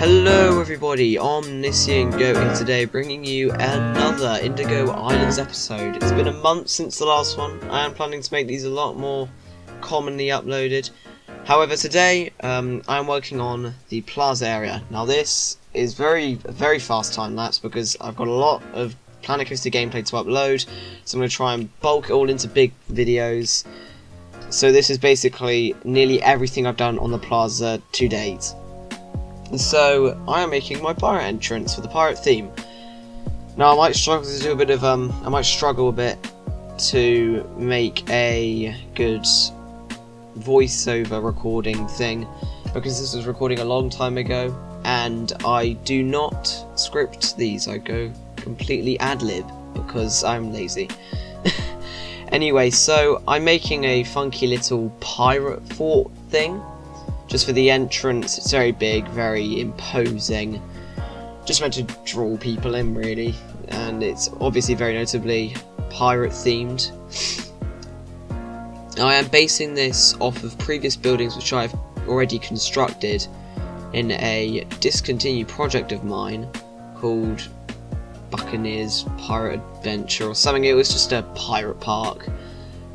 Hello everybody, Omniscient Goat here today, bringing you another Indigo Islands episode. It's been a month since the last one. I am planning to make these a lot more commonly uploaded. However, today I'm working on the Plaza area. Now this is very fast time lapse because I've got a lot of Planet Coaster gameplay to upload, so I'm going to try and bulk it all into big videos. So this is basically nearly everything I've done on the Plaza to date. So I am making my pirate entrance for the pirate theme. Now I might struggle to do a bit of I might struggle a bit to make a good voiceover recording thing because this was recording a long time ago and I do not script these. I go completely ad-lib because I'm lazy. Anyway, so I'm making a funky little pirate fort thing. Just for the entrance. It's very big, very imposing. Just meant to draw people in, really. And it's obviously very notably pirate themed. I am basing this off of previous buildings which I've already constructed in a discontinued project of mine called Buccaneers Pirate Adventure or something. It was just a pirate park.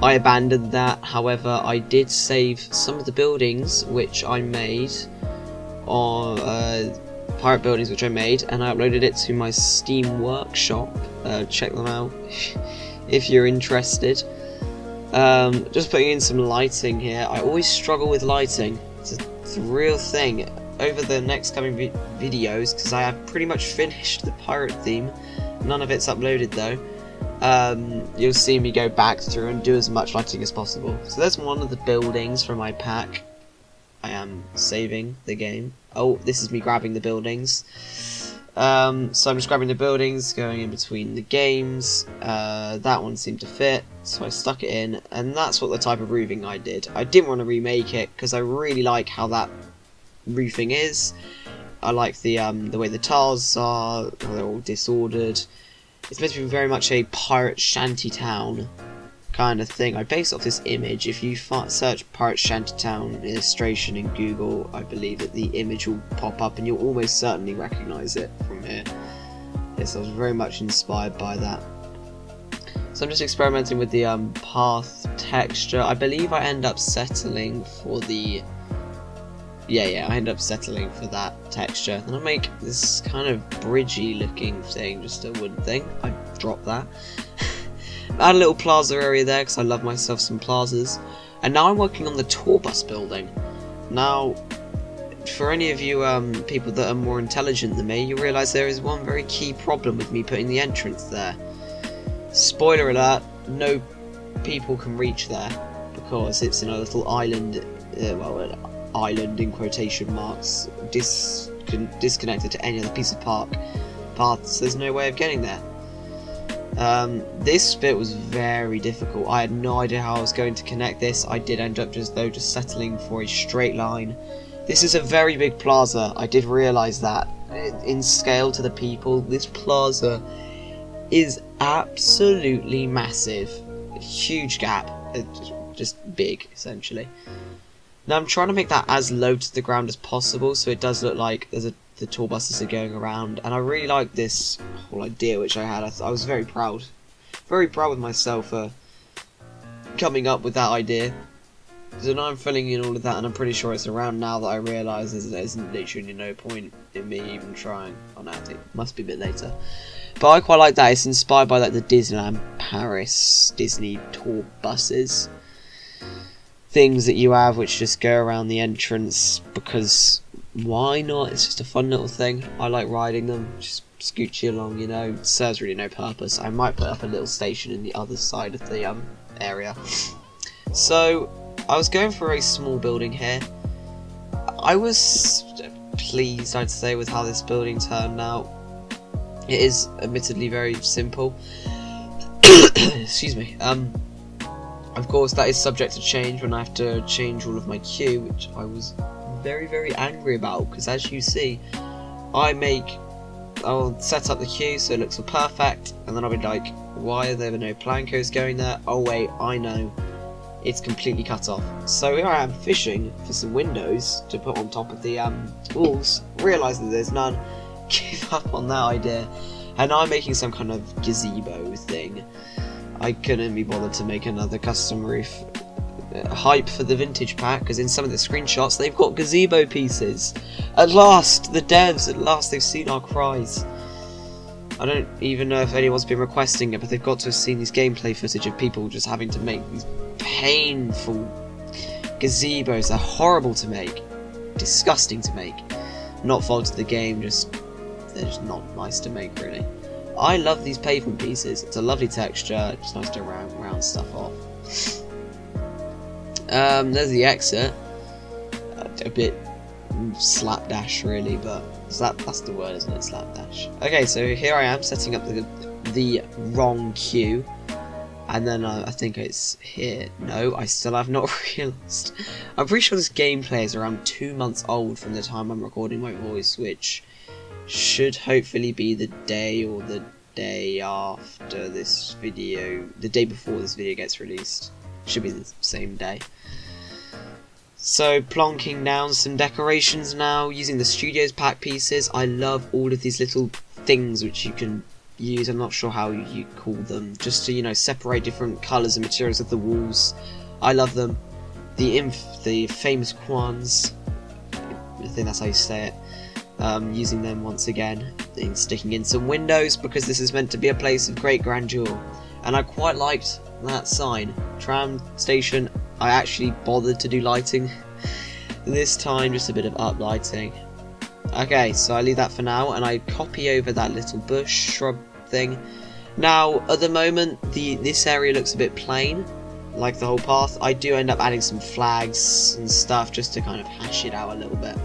I abandoned that, however I did save some of the buildings which I made, or pirate buildings which I made, and I uploaded it to my Steam workshop. Check them out if you're interested. Just putting in some lighting here. I always struggle with lighting. It's a real thing. Over the next coming videos, because I have pretty much finished the pirate theme, none of it's uploaded though. You'll see me go back through and do as much lighting as possible. So there's one of the buildings from my pack. I am saving the game. Oh, this is me grabbing the buildings. So I'm just grabbing the buildings, going in between the games. That one seemed to fit, so I stuck it in, and that's what the type of roofing I did. I didn't want to remake it because I really like how that roofing is. I like the way the tiles are, how they're all disordered. It's meant to be very much a pirate shantytown kind of thing. I base off this image. If you search pirate shantytown illustration in Google, I believe that the image will pop up and you'll almost certainly recognise it from here. Yes, I was very much inspired by that. So I'm just experimenting with the path texture. I believe I end up settling for the... Yeah, I end up settling for that texture. Then I make this kind of bridgey looking thing, just a wooden thing. I drop that. Add a little plaza area there because I love myself some plazas. And now I'm working on the tour bus building. Now, for any of you people that are more intelligent than me, you realise there is one very key problem with me putting the entrance there. Spoiler alert, no people can reach there because it's in a little island, island in quotation marks, disconnected to any other piece of paths. There's no way of getting there. This bit was very difficult. I had no idea how I was going to connect this. I did end up just settling for a straight line. This is a very big plaza. I did realise that. In scale to the people, this plaza is absolutely massive. A huge gap. Just big, essentially. Now I'm trying to make that as low to the ground as possible, so it does look like the tour buses are going around. And I really like this whole idea which I had. I was very proud with myself for coming up with that idea. So now I'm filling in all of that, and I'm pretty sure it's around now that I realise there's literally no point in me even trying. Oh no, it must be a bit later. But I quite like that. It's inspired by like the Disneyland Paris Disney tour buses. Things that you have which just go around the entrance because why not? It's just a fun little thing. I like riding them, just scooch you along, you know. It serves really no purpose. I might put up a little station in the other side of the area. So I was going for a small building here. I was pleased, I'd say, with how this building turned out. It is admittedly very simple. Excuse me. Of course, that is subject to change when I have to change all of my queue, which I was very angry about, because as you see, I'll set up the queue so it looks all perfect, and then I'll be like, why are there no plancos going there? Oh wait, I know. it's completely cut off. So here I am fishing for some windows to put on top of the walls, realise that there's none, give up on that idea, and now I'm making some kind of gazebo thing. I couldn't be bothered to make another custom roof. Hype for the vintage pack, because in some of the screenshots they've got gazebo pieces. At last, the devs, at last they've seen our cries. I don't even know if anyone's been requesting it, but they've got to have seen this gameplay footage of people just having to make these painful gazebos. They're horrible to make, disgusting to make. Not fault of the game, they're just not nice to make, really. I love these pavement pieces. It's a lovely texture, it's nice to round stuff off. There's the exit. A bit slapdash, really, but that's the word, isn't it? Slapdash. Okay, so here I am setting up the wrong queue, and then I think it's here. No, I still have not realised. I'm pretty sure this gameplay is around 2 months old from the time I'm recording my voice, which should hopefully be the day or the day after this video, the day before this video gets released. Should be the same day. So, plonking down some decorations now, using the Studios pack pieces. I love all of these little things which you can use, I'm not sure how you call them, just to, you know, separate different colours and materials of the walls. I love them. The famous Quans, I think that's how you say it. Using them once again, and sticking in some windows, because this is meant to be a place of great grandeur. And I quite liked that sign. Tram station, I actually bothered to do lighting this time, just a bit of up lighting. Okay, so I leave that for now, and I copy over that little bush shrub thing. Now, at the moment, this area looks a bit plain, like the whole path. I do end up adding some flags and stuff just to kind of hash it out a little bit.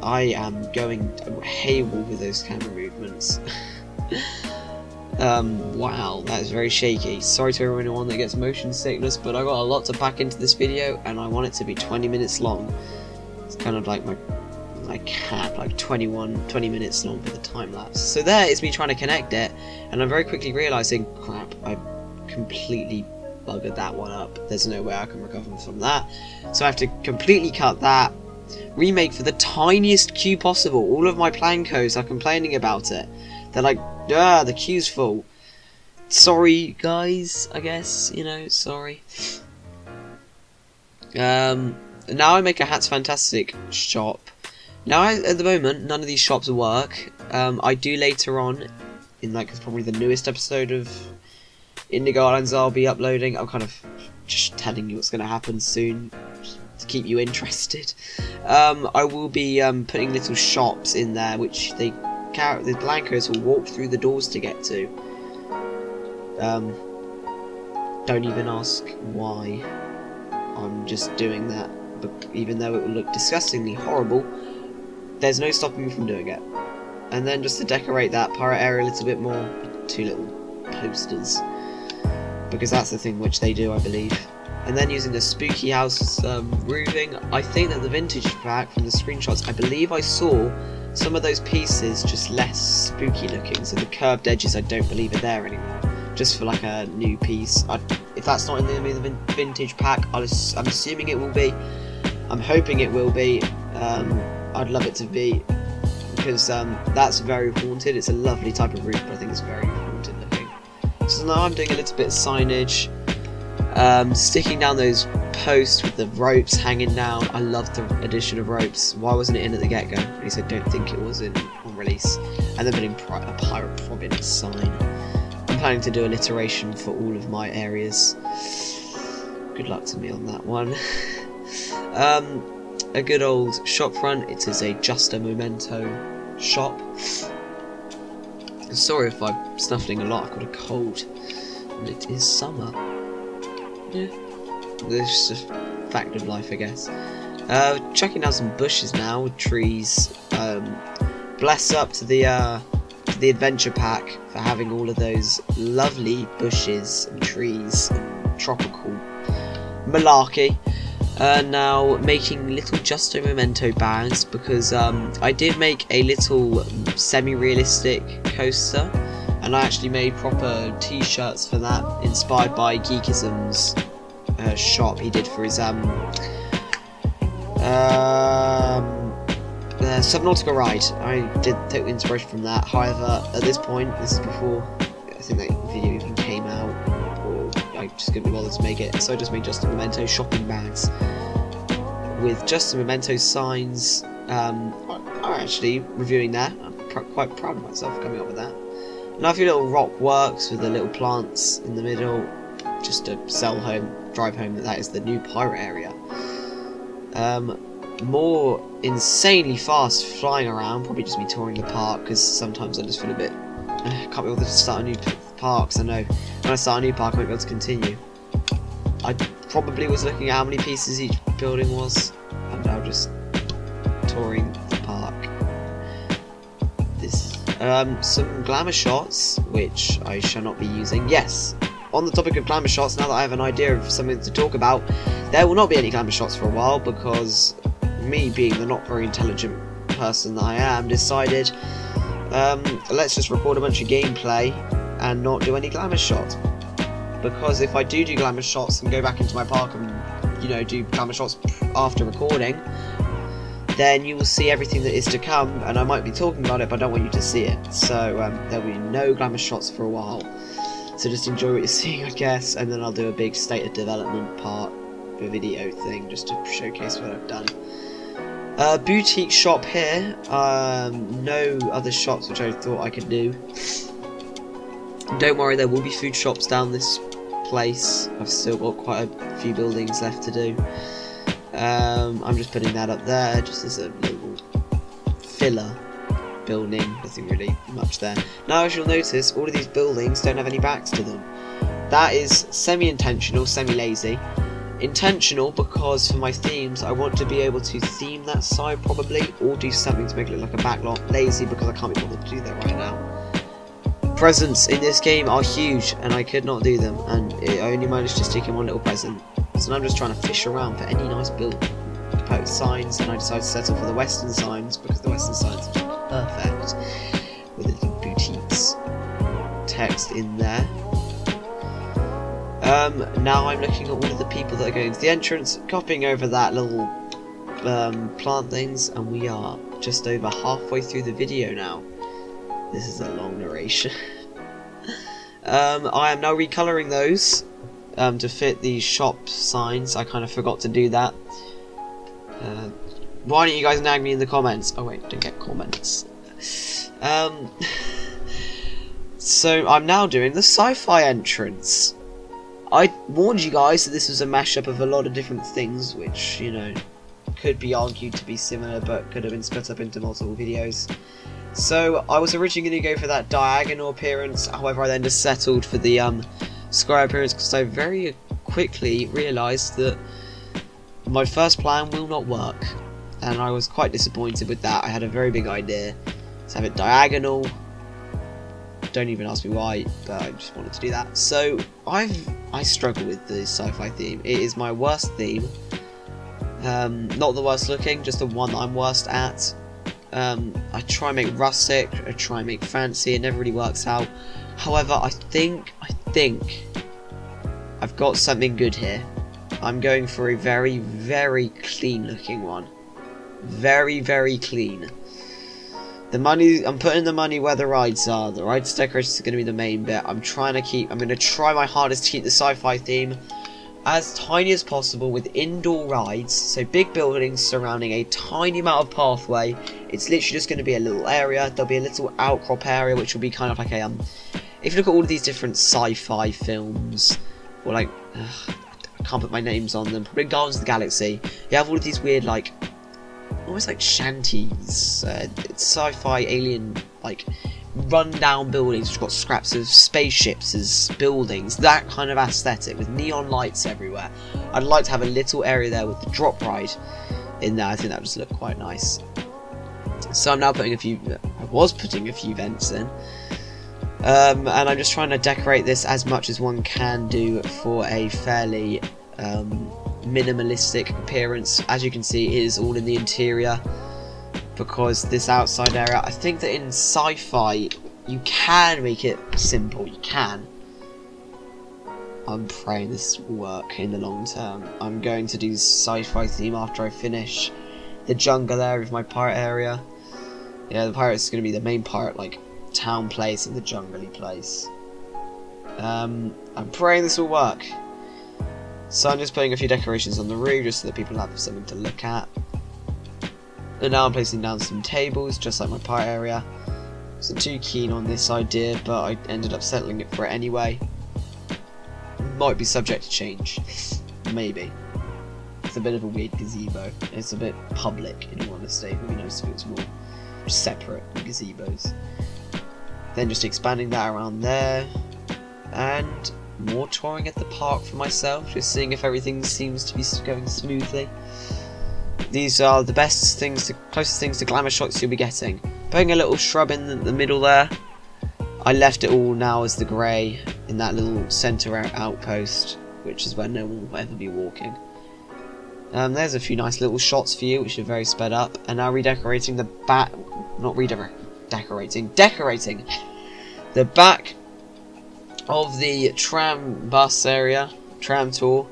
I am going haywire with those camera movements. Wow, that is very shaky. Sorry to everyone that gets motion sickness, but I got a lot to pack into this video, and I want it to be 20 minutes long. It's kind of like my cap, like 20 minutes long for the time lapse. So there is me trying to connect it, and I'm very quickly realising, crap, I completely buggered that one up. There's no way I can recover from that. So I have to completely cut that, remake for the tiniest queue possible. All of my plancos are complaining about it. They're like, the queue's full. Sorry, guys, I guess, you know, sorry. Now I make a Hats Fantastic shop. Now, at the moment, none of these shops work. I do later on, in like probably the newest episode of Indigo Islands I'll be uploading. I'm kind of just telling you what's going to happen soon, just to keep you interested. I will be putting little shops in there, which the blankos will walk through the doors to get to. Don't even ask why I'm just doing that, but even though it will look disgustingly horrible, there's no stopping me from doing it. And then just to decorate that pirate area a little bit more, 2 little posters, because that's the thing which they do, I believe. And then using the spooky house roofing, I think that the vintage pack from the screenshots, I believe I saw some of those pieces just less spooky looking, so the curved edges I don't believe are there anymore, just for like a new piece. If that's not in the vintage pack, I'm assuming it will be. I'm hoping it will be. I'd love it to be, because that's very haunted. It's a lovely type of roof, but I think it's very haunted looking. So now I'm doing a little bit of signage, sticking down those posts with the ropes hanging down. I love the addition of ropes. Why wasn't it in at the get-go? At least I don't think it was in on release. And then putting a pirate province sign. I'm planning to do alliteration for all of my areas. Good luck to me on that one. A good old shop front. It is a Just a Memento shop. Sorry if I'm snuffling a lot, I've got a cold. And it is summer. Yeah. It's just a fact of life, I guess. Checking out some bushes now with trees. Bless up to the adventure pack for having all of those lovely bushes and trees and tropical malarkey. Now making little Just a Memento bands, because I did make a little semi-realistic coaster and I actually made proper t-shirts for that, inspired by Geekism's shop he did for his Subnautica ride. I did take inspiration from that. However, at this point, this is before I think that video even came out, or I just couldn't be bothered to make it, so I just made Just a Memento shopping bags with Just a Memento signs. I'm actually reviewing that. I'm quite proud of myself for coming up with that. And a few little rock works with the little plants in the middle, just to drive home that is the new pirate area. More insanely fast flying around, probably just me touring the park, because sometimes I just feel a bit, can't be bothered to start a new park, so no, when I start a new park I won't be able to continue. I probably was looking at how many pieces each building was, and now just touring the park. Some glamour shots, which I shall not be using. Yes, on the topic of glamour shots, now that I have an idea of something to talk about, there will not be any glamour shots for a while, because me, being the not very intelligent person that I am, decided let's just record a bunch of gameplay and not do any glamour shots. Because if I do glamour shots and go back into my park and, you know, do glamour shots after recording, then you will see everything that is to come, and I might be talking about it, but I don't want you to see it. So there will be no glamour shots for a while. So just enjoy what you're seeing, I guess, and then I'll do a big state of development part of a video thing, just to showcase what I've done. Boutique shop here. No other shops which I thought I could do. Don't worry, there will be food shops down this place. I've still got quite a few buildings left to do. I'm just putting that up there, just as a little filler building. Nothing really much there. Now, as you'll notice, all of these buildings don't have any backs to them. That is semi-intentional, semi-lazy. Intentional because for my themes, I want to be able to theme that side probably, or do something to make it look like a backlot. Lazy because I can't be bothered to do that right now. Presents in this game are huge, and I could not do them, and I only managed to stick in one little present. So I'm just trying to fish around for any nice signs, and I decided to settle for the western signs because the western signs are perfect with the little boutiques text in there. Now I'm looking at all of the people that are going to the entrance, copying over that little plant things, and we are just over halfway through the video now. This is a long narration. I am now recolouring those to fit the shop signs. I kind of forgot to do that. Why don't you guys nag me in the comments? Oh wait, don't get comments. So I'm now doing the Sci-Fi Entrance. I warned you guys that this was a mashup of a lot of different things, which, you know, could be argued to be similar, but could have been split up into multiple videos. So I was originally going to go for that diagonal appearance, however I then just settled for the square appearance because I very quickly realised that my first plan will not work, and I was quite disappointed with that. I had a very big idea to have it diagonal. Don't even ask me why, but I just wanted to do that. So I struggle with the sci-fi theme. It is my worst theme. Not the worst looking, just the one that I'm worst at. I try and make rustic, I try and make fancy, it never really works out. However, I think I've got something good here. I'm going for a very, very clean looking one. Very, very clean. I'm putting the money where the rides are. The rides decorations are going to be the main bit. I'm going to try my hardest to keep the sci-fi theme as tiny as possible with indoor rides, so big buildings surrounding a tiny amount of pathway. It's literally just going to be a little area. There'll be a little outcrop area which will be kind of like a if you look at all of these different sci-fi films, or like I can't put my names on them, probably Guardians of the Galaxy, you have all of these weird like almost like shanties, it's sci-fi alien like run-down buildings which got scraps of spaceships as buildings, that kind of aesthetic with neon lights everywhere. I'd like to have a little area there with the drop ride in there. I think that would just look quite nice. So I'm now putting I was putting a few vents in, and I'm just trying to decorate this as much as one can do for a fairly minimalistic appearance. As you can see, it is all in the interior, because this outside area, I think that in sci-fi You can make it simple, you can. I'm praying this will work in the long term. I'm going to do sci-fi theme after I finish the jungle area of my pirate area. Yeah, the pirate's going to be the main pirate, like, town place and the jungle-y place. I'm praying this will work. So I'm just putting a few decorations on the roof just so that people have something to look at. And now I'm placing down some tables, just like my pirate area. I wasn't too keen on this idea, but I ended up settling it for it anyway. Might be subject to change. Maybe. It's a bit of a weird gazebo. It's a bit public, in all honesty. It would be nice if it was more separate gazebos. Then just expanding that around there. And more touring at the park for myself, just seeing if everything seems to be going smoothly. These are the best things, the closest things to glamour shots you'll be getting. Putting a little shrub in the middle there. I left it all now as the grey in that little centre outpost, which is where no one will ever be walking. There's a few nice little shots for you, which are very sped up. And now redecorating the back, decorating the back of the tram bus area, Tram Tour.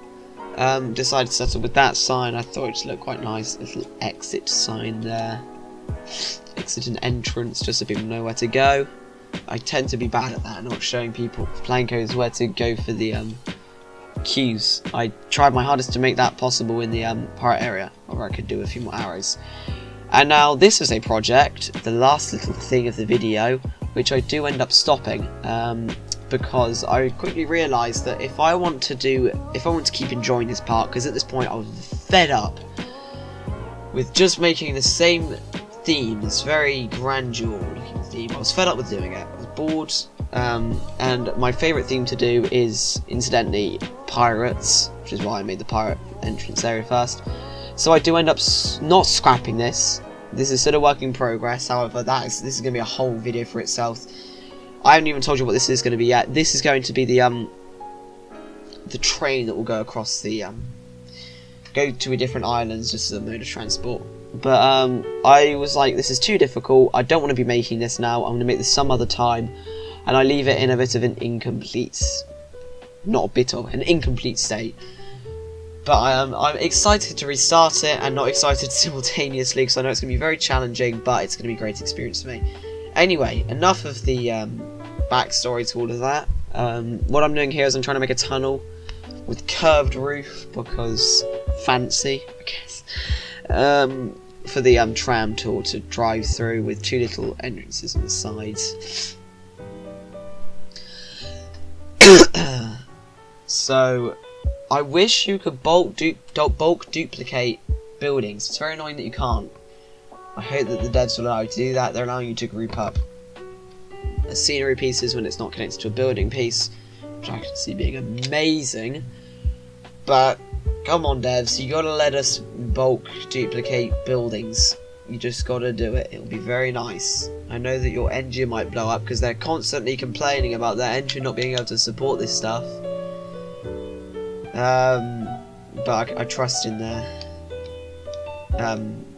Decided to settle with that sign. I thought it just looked quite nice. Little exit sign there. Exit and entrance, just so people know where to go. I tend to be bad at that, not showing people playing codes where to go for the queues. I tried my hardest to make that possible in the pirate area, or I could do a few more arrows. And now this is a project, the last little thing of the video, which I do end up stopping. Because I quickly realised that if I want to keep enjoying this park, because at this point I was fed up with just making the same theme, this very grandeur looking theme. I was fed up with doing it. I was bored, and my favourite theme to do is, incidentally, pirates, which is why I made the pirate entrance area first. So I do end up not scrapping this. This is still a work in progress. However, this is going to be a whole video for itself. I haven't even told you what this is going to be yet. This is going to be the train that will go across the go to a different islands just as a mode of transport. But I was like, this is too difficult. I don't want to be making this now. I'm going to make this some other time, and I leave it in a bit of an incomplete, an incomplete state. But I'm excited to restart it and not excited simultaneously because I know it's going to be very challenging, but it's going to be a great experience for me. Anyway, enough of the backstory to all of that. What I'm doing here is I'm trying to make a tunnel with curved roof because fancy, I guess. For the tram tour to drive through with two little entrances on the sides. So, I wish you could bulk duplicate buildings. It's very annoying that you can't. I hope that the devs will allow you to do that. They're allowing you to group up scenery pieces when it's not connected to a building piece, which I can see being amazing. But come on, devs, you gotta let us bulk duplicate buildings. You just gotta do it. It'll be very nice. I know that your engine might blow up because they're constantly complaining about their engine not being able to support this stuff. But I trust in their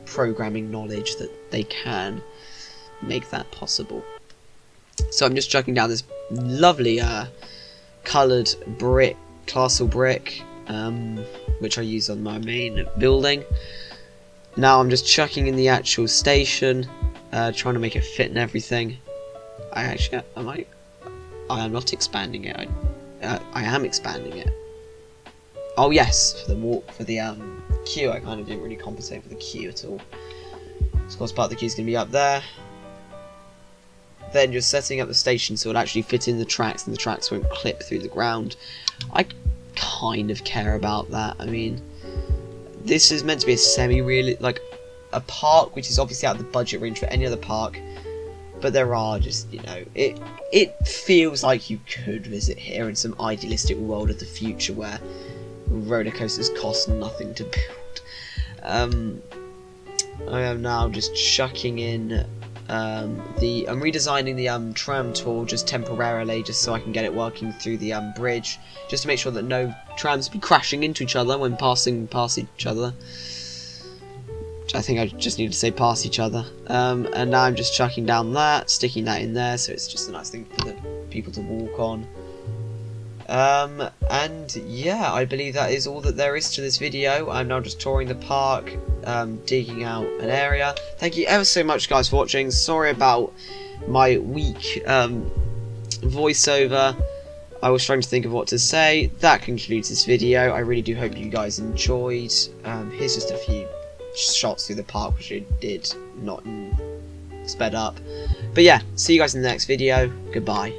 programming knowledge that they can make that possible. So I'm just chucking down this lovely coloured brick, castle brick, which I use on my main building. Now I'm just chucking in the actual station, trying to make it fit and everything. I am not expanding it. I am expanding it. Oh yes, for the queue, I kind of didn't really compensate for the queue at all. So of course part of the queue is going to be up there. Then just setting up the station so it'll actually fit in the tracks and the tracks won't clip through the ground. I kind of care about that. I mean, this is meant to be a semi-real, like a park which is obviously out of the budget range for any other park. But there are just, you know, it feels like you could visit here in some idealistic world of the future where roller coasters cost nothing to build. I am now just chucking in I'm redesigning the tram tour just temporarily, just so I can get it working through the bridge, just to make sure that no trams be crashing into each other when passing past each other. I think I just need to say past each other. And now I'm just chucking down that, sticking that in there, so it's just a nice thing for the people to walk on. And yeah, I believe that is all that there is to this video. I'm now just touring the park, digging out an area. Thank you ever so much, guys, for watching. Sorry about my weak voiceover. I was trying to think of what to say. That concludes this video. I really do hope you guys enjoyed. Here's just a few shots through the park, which I did not sped up. But yeah, see you guys in the next video. Goodbye.